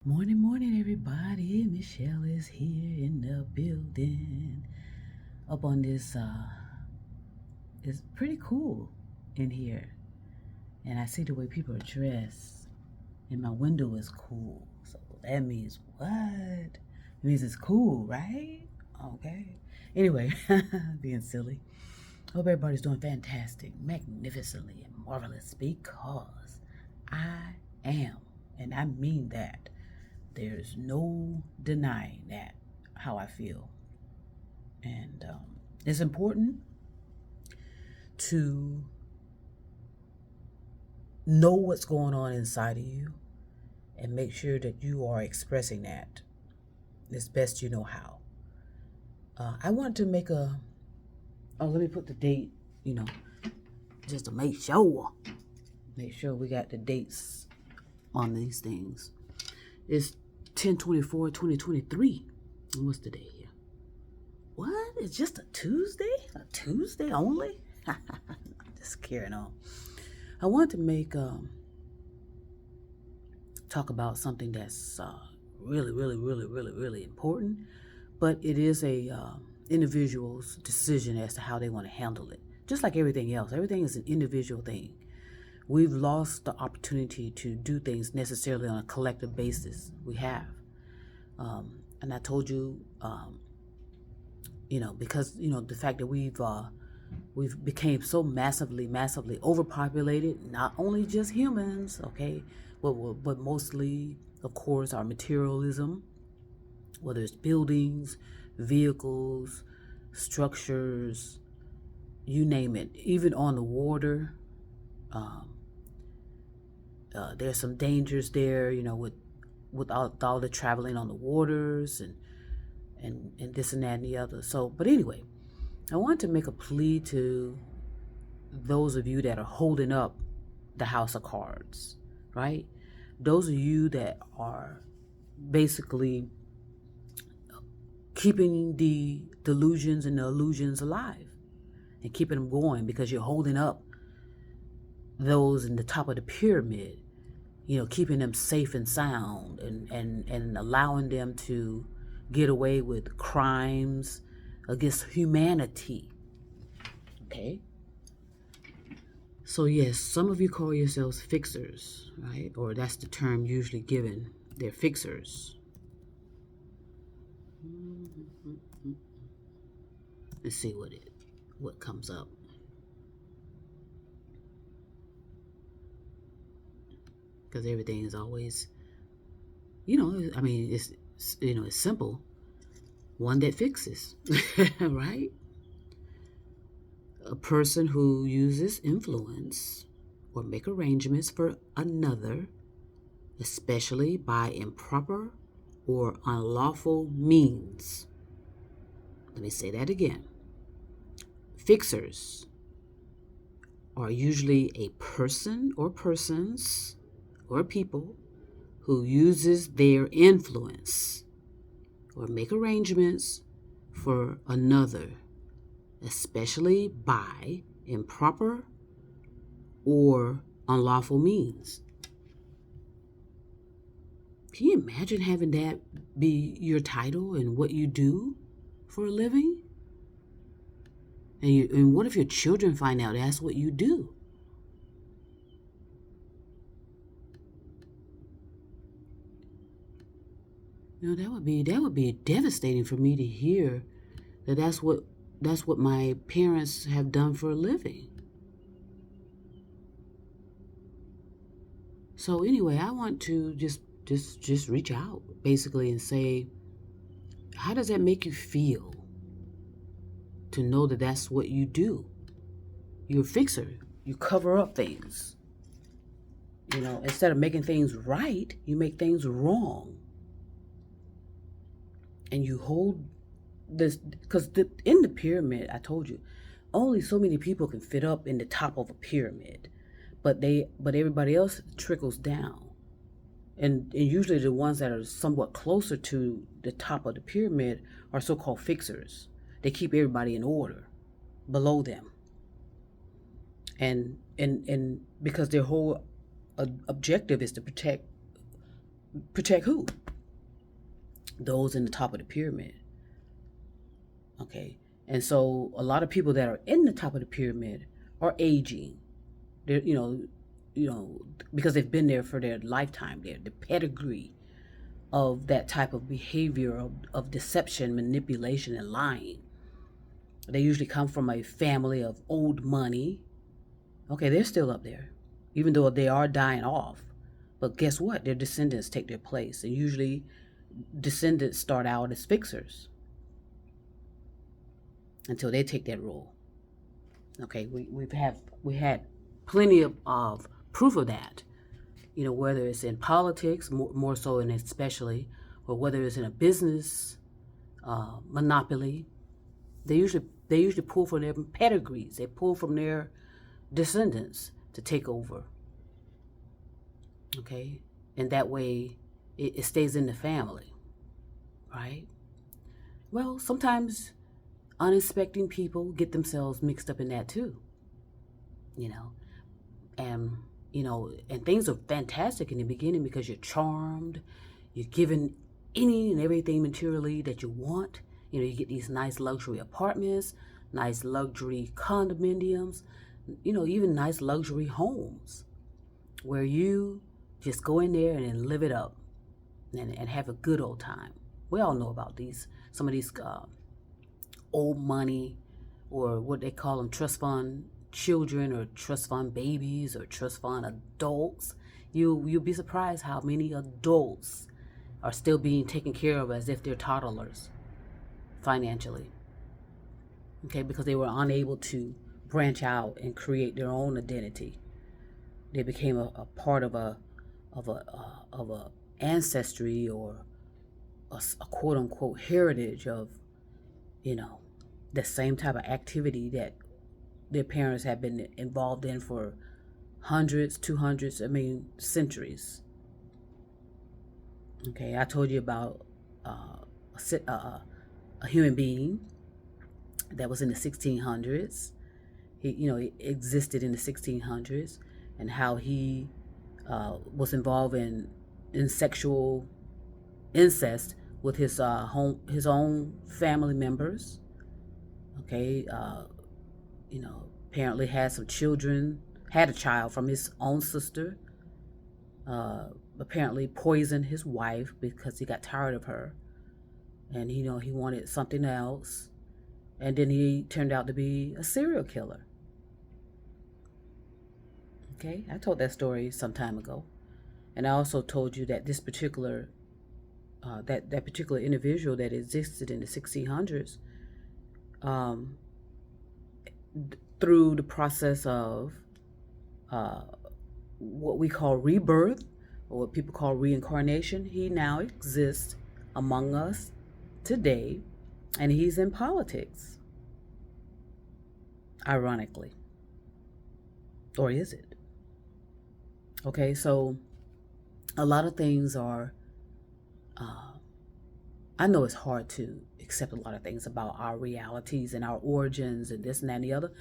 Morning, morning, everybody. Michelle is here in the building. Up on this, it's pretty cool in here. And I see the way people are dressed. And my window is cool. So that means what? It means it's cool, right? Okay. Anyway, being silly. Hope everybody's doing fantastic, magnificently, and marvelous because I am. And I mean that. There's no denying that, how I feel. And it's important to know what's going on inside of you and make sure that you are expressing that as best you know how. I want to make let me put the date, just to make sure. Make sure we got the dates on these things. It's 10/24/2023. And what's the day here? What? It's just a Tuesday? A Tuesday only? Just carrying on. I want to make talk about something that's really, really, really, really, really important, but it is a individual's decision as to how they want to handle it. Just like everything else, everything is an individual thing. We've lost the opportunity to do things necessarily on a collective basis. We have. And I told you, because, the fact that we've became so massively overpopulated, not only just humans, okay, but mostly, of course, our materialism, whether it's buildings, vehicles, structures, you name it, even on the water. There's some dangers there, with all the traveling on the waters and this and that and the other. So, but anyway, I want to make a plea to those of you that are holding up the house of cards, right? Those of you that are basically keeping the delusions and the illusions alive and keeping them going because you're holding up those in the top of the pyramid, keeping them safe and sound and allowing them to get away with crimes against humanity. Okay? So yes, some of you call yourselves fixers, right? Or that's the term usually given. They're fixers. Let's see what comes up. Because everything is always, it's simple. One that fixes, right? A person who uses influence or make arrangements for another, especially by improper or unlawful means. Let me say that again. Fixers are usually a person or persons or people who uses their influence or make arrangements for another, especially by improper or unlawful means. Can you imagine having that be your title and what you do for a living? And what if your children find out that's what you do? That would be devastating for me to hear that's what my parents have done for a living. So anyway, I want to just reach out basically and say, how does that make you feel to know that that's what you do? You're a fixer. You cover up things. Instead of making things right, you make things wrong. And you hold this, because in the pyramid, I told you, only so many people can fit up in the top of a pyramid, but everybody else trickles down. And usually the ones that are somewhat closer to the top of the pyramid are so-called fixers. They keep everybody in order below them. And because their whole objective is to protect Protect who? Those in the top of the pyramid. Okay. And so a lot of people that are in the top of the pyramid are aging. They're, because they've been there for their lifetime. They're the pedigree of that type of behavior of deception, manipulation, and lying. They usually come from a family of old money. Okay, they're still up there, even though they are dying off. But guess what? Their descendants take their place. And usually descendants start out as fixers until they take that role. Okay, we had plenty of proof of that. Whether it's in politics, more so and especially, or whether it's in a business monopoly, they usually pull from their pedigrees. They pull from their descendants to take over. Okay, and that way it stays in the family, right? Well, sometimes unexpected people get themselves mixed up in that too. And things are fantastic in the beginning because you're charmed, you're given any and everything materially that you want. You get these nice luxury apartments, nice luxury condominiums, even nice luxury homes where you just go in there and live it up and have a good old time. We all know about some of these old money, or what they call them, trust fund children or trust fund babies or trust fund adults. You'll be surprised how many adults are still being taken care of as if they're toddlers financially. Okay, because they were unable to branch out and create their own identity. They became a part of a ancestry, or a quote unquote heritage of the same type of activity that their parents have been involved in for hundreds, 200s, centuries. Okay, I told you about a human being that was in the 1600s. He existed in the 1600s, and how he was involved in sexual incest with his own family members. Okay, apparently had a child from his own sister. Apparently poisoned his wife because he got tired of her, and he wanted something else, and then he turned out to be a serial killer. Okay, I told that story some time ago, and I also told you that this particular that particular individual that existed in the 1600s, through the process of what we call rebirth, or what people call reincarnation, he now exists among us today, and he's in politics. Ironically. Or is it? Okay, so a lot of things are, I know it's hard to accept a lot of things about our realities and our origins and this and that and the other.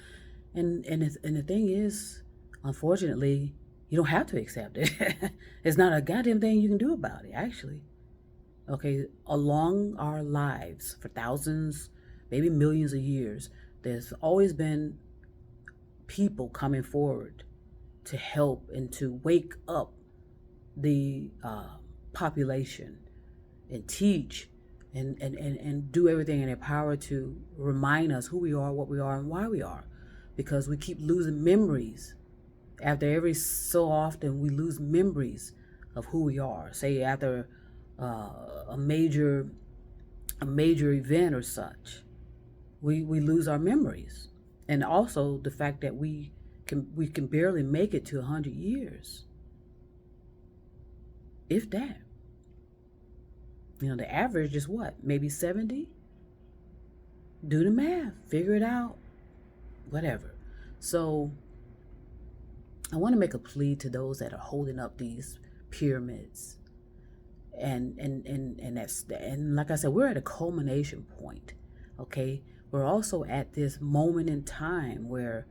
And the thing is, unfortunately, you don't have to accept it. It's not a goddamn thing you can do about it, actually. Okay, along our lives for thousands, maybe millions of years, there's always been people coming forward to help and to wake up the population and teach and do everything in their power to remind us who we are, what we are, and why we are. Because we keep losing memories. After every so often, we lose memories of who we are. Say after a major event or such, we lose our memories. And also the fact that we can barely make it to 100 years. If that. The average is what? Maybe 70? Do the math. Figure it out. Whatever. So I want to make a plea to those that are holding up these pyramids. And like I said, we're at a culmination point. Okay? We're also at this moment in time where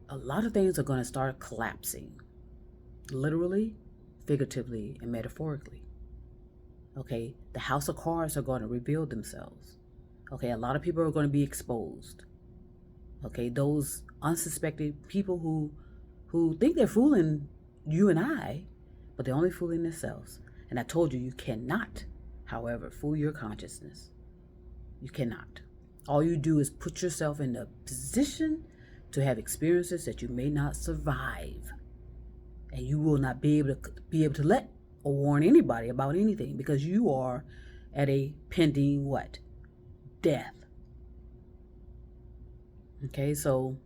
a lot of things are going to start collapsing. Literally, figuratively, and metaphorically. Okay, the house of cards are going to reveal themselves. Okay, a lot of people are going to be exposed. Okay, those unsuspected people who think they're fooling you and I, but they're only fooling themselves. And I told you, you cannot, however, fool your consciousness. You cannot. All you do is put yourself in a position to have experiences that you may not survive. And you will not be able to let or warn anybody about anything, because you are at a pending what? Death. Okay, so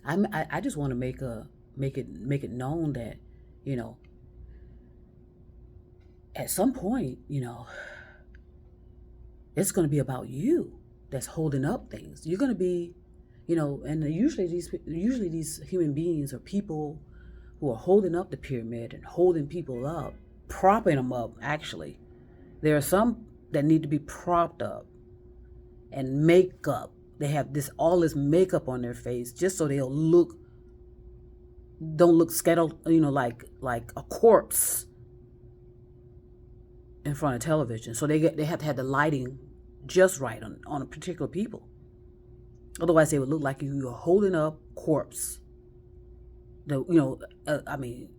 I just want to make it known that, you know, at some point, you know, it's going to be about you that's holding up things. You're going to be, you know, and usually these human beings are people who are holding up the pyramid and holding people up, propping them up. Actually, there are some that need to be propped up and makeup. They have all this makeup on their face just so they'll don't look scattered, you know, like a corpse in front of television. So they have to have the lighting just right on a particular people. Otherwise, they would look like you are holding up corpse. I mean,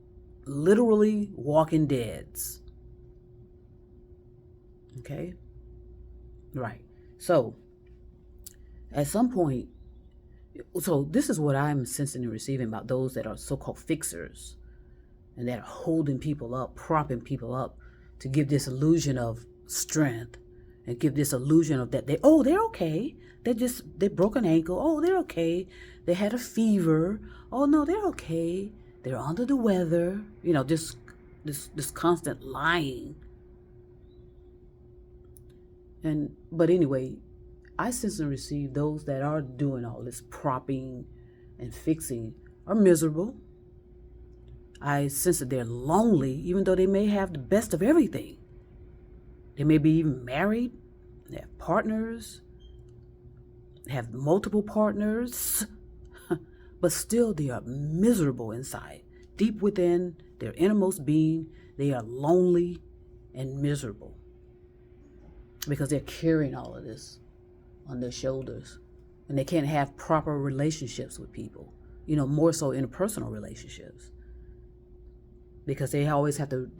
literally walking deads. Okay? Right. So, at some point, so this is what I'm sensing and receiving about those that are so-called fixers and that are holding people up, propping people up to give this illusion of strength and give this illusion of that they're okay. They broke an ankle. Oh, they're okay. They had a fever. Oh no, they're okay. They're under the weather. You know, this constant lying. But anyway, I sense and receive those that are doing all this propping and fixing are miserable. I sense that they're lonely, even though they may have the best of everything. They may be even married, they have partners, they have multiple partners, but still they are miserable inside. Deep within their innermost being, they are lonely and miserable because they're carrying all of this on their shoulders, and they can't have proper relationships with people, you know, more so interpersonal relationships, because they always have to,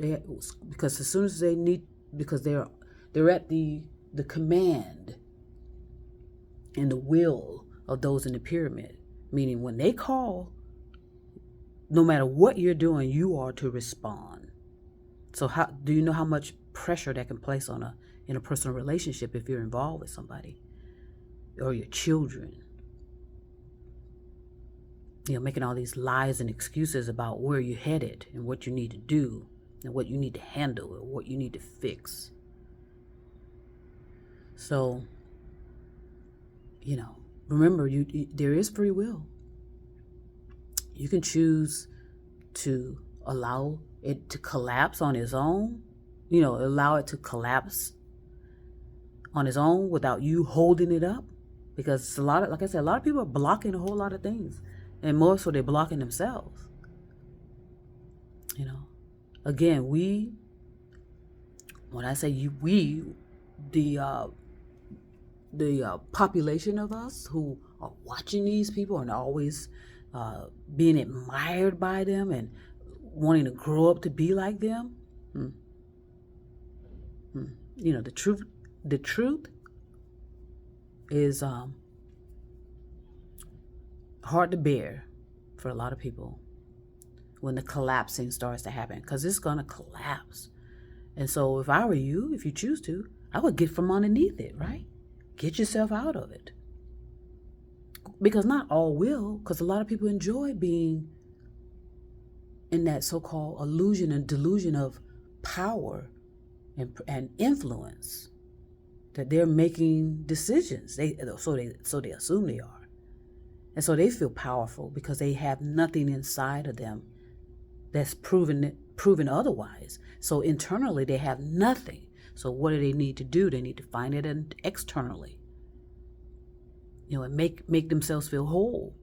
because as soon as they need, because they're at the command and the will of those in the pyramid, meaning when they call, no matter what you're doing, you are to respond. So how do you know how much pressure that can place on a interpersonal relationship if you're involved with somebody or your children? You know, making all these lies and excuses about where you're headed and what you need to do and what you need to handle or what you need to fix. So, you know, remember, there is free will. You can choose to allow it to collapse on its own, you know, allow it to collapse on its own without you holding it up. Because like I said, a lot of people are blocking a whole lot of things. And more so, they're blocking themselves. You know, again, when I say we, the population of us who are watching these people and always being admired by them and wanting to grow up to be like them. You know, the truth is hard to bear for a lot of people when the collapsing starts to happen, because it's going to collapse. And so if I were you, if you choose to, I would get from underneath it, right? Get yourself out of it. Because not all will, because a lot of people enjoy being in that so-called illusion and delusion of power and influence, that they're making decisions. So they assume they are. And so they feel powerful because they have nothing inside of them that's proven otherwise. So internally they have nothing. So what do they need to do? They need to find it externally. You know, and make themselves feel whole.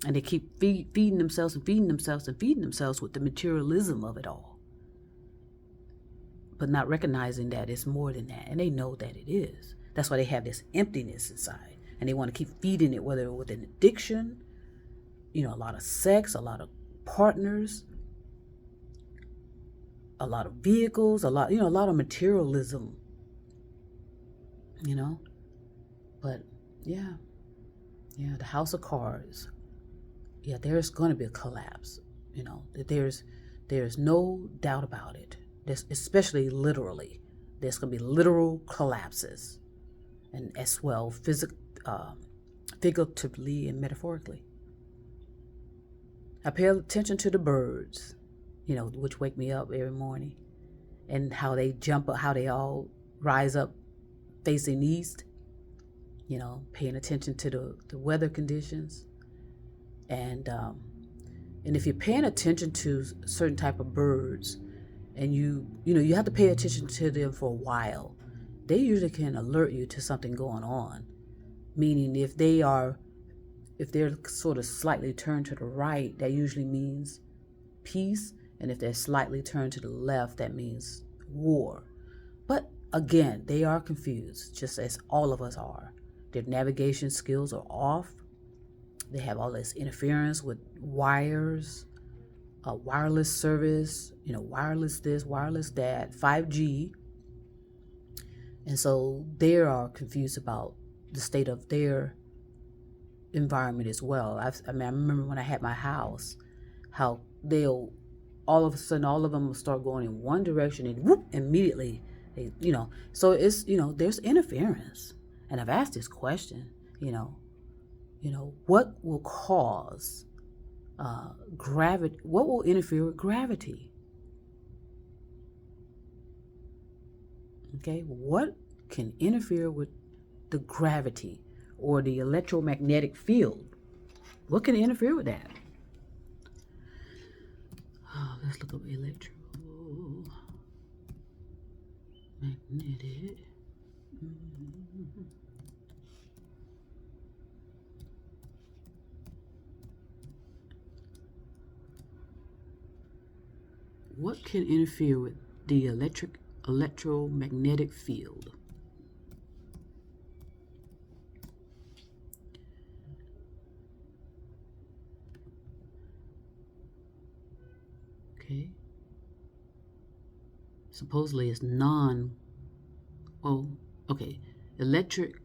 And they keep feeding themselves and feeding themselves and feeding themselves with the materialism of it all. but not recognizing that it's more than that. And they know that it is. That's why they have this emptiness inside. And they want to keep feeding it, whether with an addiction, a lot of sex, a lot of partners, a lot of vehicles, a lot of materialism, But the house of cards. Yeah, there's going to be a collapse, that there's no doubt about it. There's, especially literally, there's going to be literal collapses, and as well figuratively and metaphorically. I pay attention to the birds, which wake me up every morning, and how they jump up, how they all rise up facing east, paying attention to the weather conditions. And if you're paying attention to certain type of birds, and you have to pay attention to them for a while, they usually can alert you to something going on. Meaning if they're sort of slightly turned to the right, that usually means peace. And if they're slightly turned to the left, that means war. But again, they are confused, just as all of us are. Their navigation skills are off. They have all this interference with wires, wireless service, wireless this, wireless that, 5G. And so they are confused about the state of their environment as well. I remember when I had my house, how they'll, all of a sudden, all of them will start going in one direction and whoop, immediately, so it's, there's interference. And I've asked this question, what will cause gravity? What will interfere with gravity? Okay, what can interfere with the gravity or the electromagnetic field? What can interfere with that? Let's look up electromagnetic. What can interfere with the electromagnetic field? Okay. Supposedly it's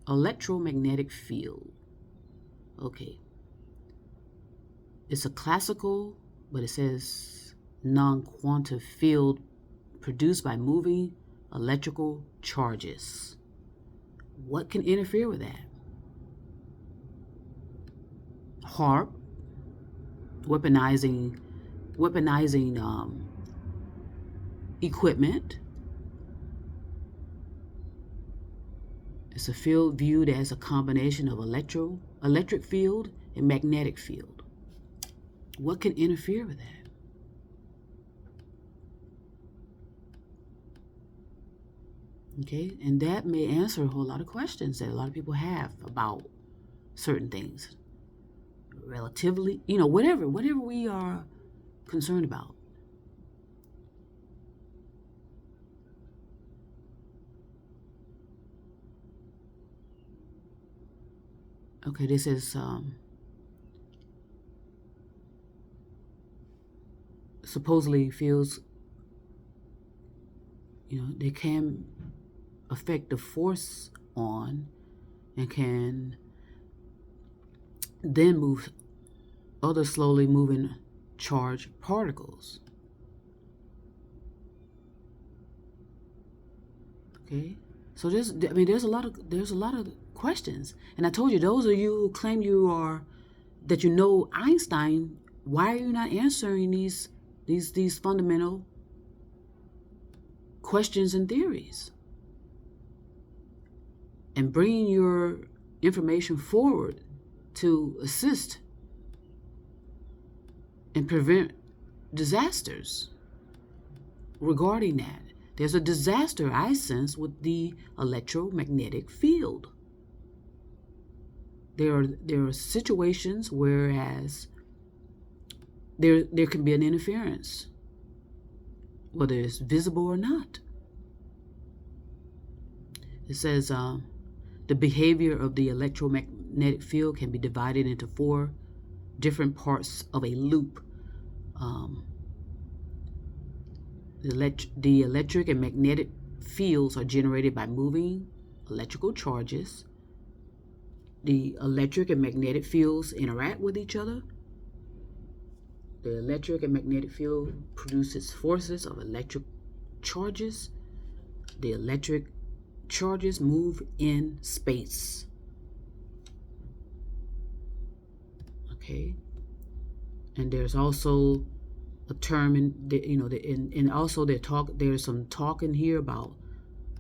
electromagnetic field. Okay. It's a classical, but it says non-quantum field produced by moving electrical charges. What can interfere with that? HAARP, weaponizing equipment. It's a field viewed as a combination of electric field and magnetic field. What can interfere with that? Okay, and that may answer a whole lot of questions that a lot of people have about certain things. Relatively, whatever we are concerned about. Okay, this is supposedly fields, they can affect the force on and can then move other slowly moving charged particles. Okay, so there's a lot of questions, and I told you, those of you who claim that you know Einstein, why are you not answering these fundamental questions and theories and bringing your information forward to assist and prevent disasters regarding that? There's a disaster, I sense, with the electromagnetic field. There are situations whereas there can be an interference, whether it's visible or not. It says the behavior of the electromagnetic field can be divided into 4 different parts of a loop. The electric and magnetic fields are generated by moving electrical charges. The electric and magnetic fields interact with each other. The electric and magnetic field produces forces of electric charges. The electric charges move in space. Okay, and there's also a term and also there's some talk in here about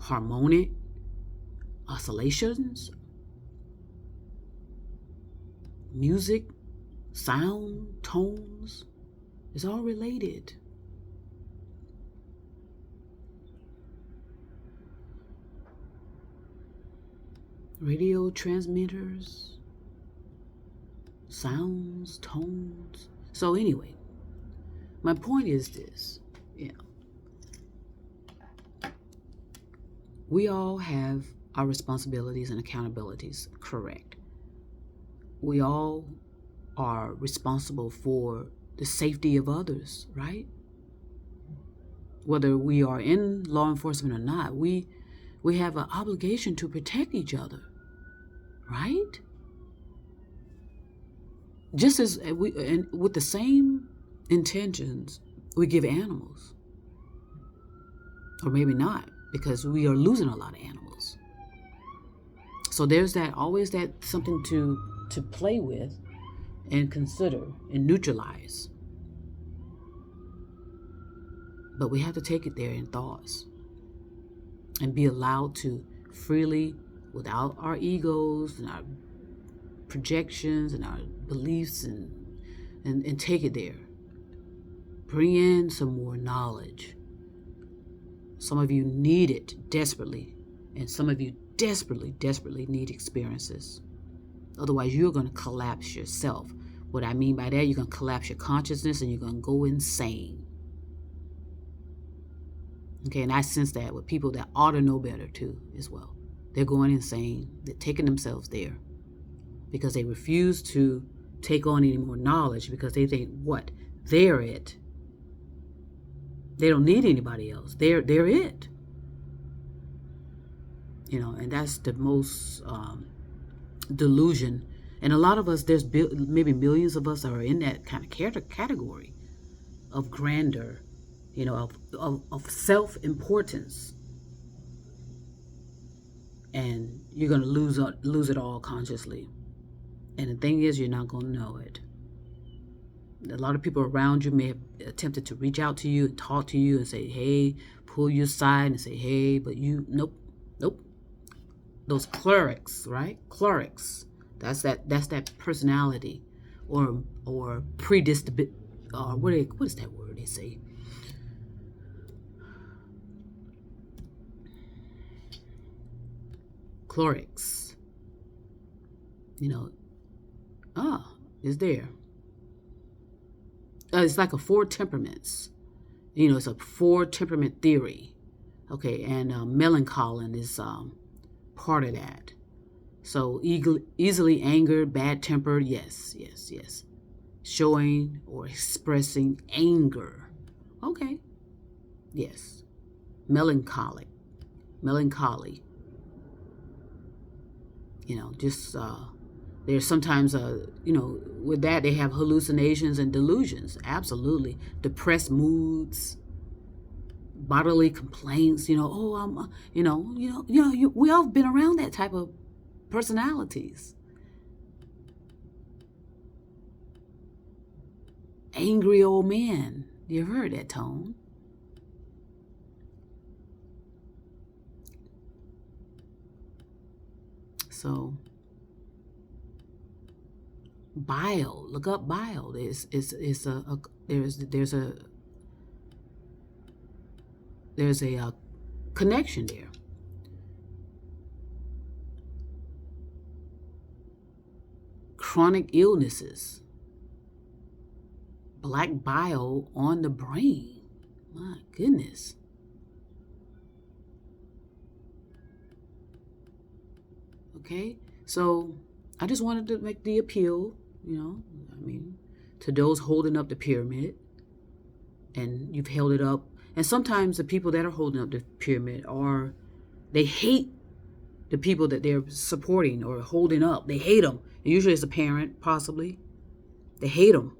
harmonic oscillations, music, sound, tones. It's all related. Radio transmitters, sounds, tones. So anyway, my point is this. We all have our responsibilities and accountabilities, correct. We all are responsible for the safety of others, right? Whether we are in law enforcement or not, we have an obligation to protect each other, right? Just as and with the same intentions we give animals, or maybe not, because we are losing a lot of animals. So there's always that something to play with and consider and neutralize. But we have to take it there in thoughts and be allowed to freely, without our egos and our projections and our beliefs, and take it there. Bring in some more knowledge. Some of you need it desperately, and some of you desperately need experiences. Otherwise, you're going to collapse yourself. What I mean by that, you're going to collapse your consciousness and you're going to go insane. Okay, and I sense that with people that ought to know better too, as well. They're going insane. They're taking themselves there because they refuse to take on any more knowledge because they think, what? They're it. They don't need anybody else. They're it. And that's the most delusion. And a lot of us, there's maybe millions of us are in that kind of category of grandeur, of self-importance. And you're going to lose it all consciously. And the thing is, you're not going to know it. A lot of people around you may have attempted to reach out to you and talk to you and say, hey, pull you aside and say, hey, but nope. Those clerics, right? Clerics. That's that personality or predisposition. What is that word they say? Clerics. Is there. It's like a 4 temperaments. It's a 4 temperament theory. Okay, and melancholy is part of that. So easily angered, bad-tempered, yes. Showing or expressing anger. Okay, yes. Melancholy. There's sometimes, with that they have hallucinations and delusions. Absolutely. Depressed moods, bodily complaints, we all have been around that type of personalities. Angry old man. You've heard that tone. So bile, look up bile. There's a connection there. Chronic illnesses, black bile on the brain. My goodness. Okay? So I just wanted to make the appeal, to those holding up the pyramid, and you've held it up. And sometimes the people that are holding up the pyramid they hate the people that they're supporting or holding up. They hate them. And usually it's a parent, possibly. They hate them.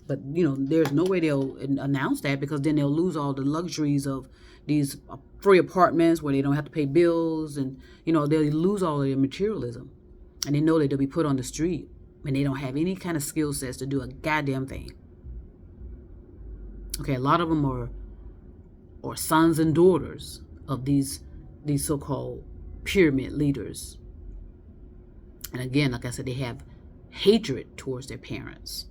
But, there's no way they'll announce that, because then they'll lose all the luxuries of these free apartments where they don't have to pay bills, and, they'll lose all of their materialism. And they know that they'll be put on the street, and they don't have any kind of skill sets to do a goddamn thing. Okay, a lot of them are sons and daughters of these so-called pyramid leaders. And again, like I said, they have hatred towards their parents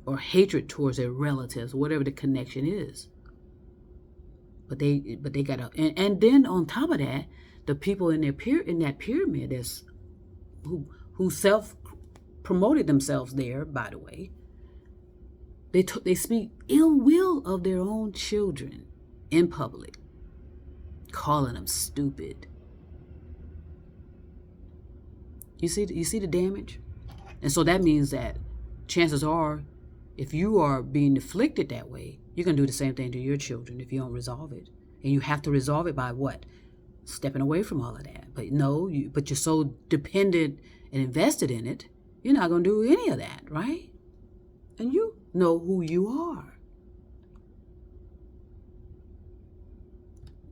or hatred towards their relatives, whatever the connection is. But they got to, and then on top of that, the people in that pyramid who self-promoted themselves there, by the way, they speak ill will of their own children in public, calling them stupid. You see the damage? And so that means that chances are, if you are being afflicted that way, you're going to do the same thing to your children if you don't resolve it. And you have to resolve it by what? Stepping away from all of that. But but you're so dependent and invested in it, you're not going to do any of that, right? And you know who you are.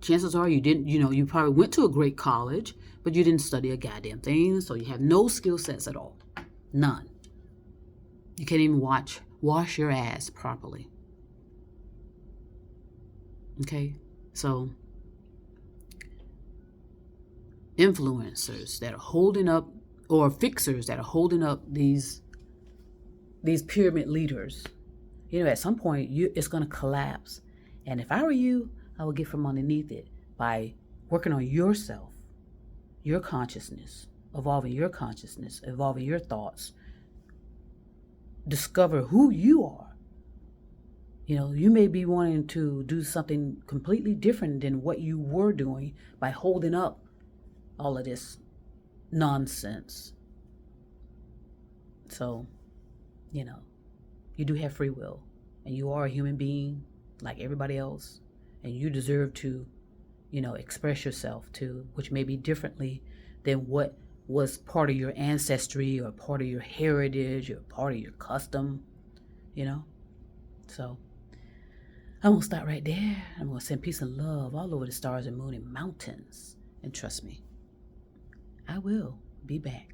Chances are you didn't, you probably went to a great college, but you didn't study a goddamn thing, so you have no skill sets at all. None. You can't even wash your ass properly. Okay? So, influencers that are holding up, or fixers that are holding up these pyramid leaders, at some point it's going to collapse. And if I were you, I would get from underneath it by working on yourself, your consciousness, evolving your thoughts, discover who you are. You may be wanting to do something completely different than what you were doing by holding up all of this nonsense. So, you do have free will, and you are a human being like everybody else, and you deserve to, express yourself too, which may be differently than what was part of your ancestry or part of your heritage or part of your custom, So I'm going to stop right there. I'm going to send peace and love all over the stars and moon and mountains. And trust me, I will be back.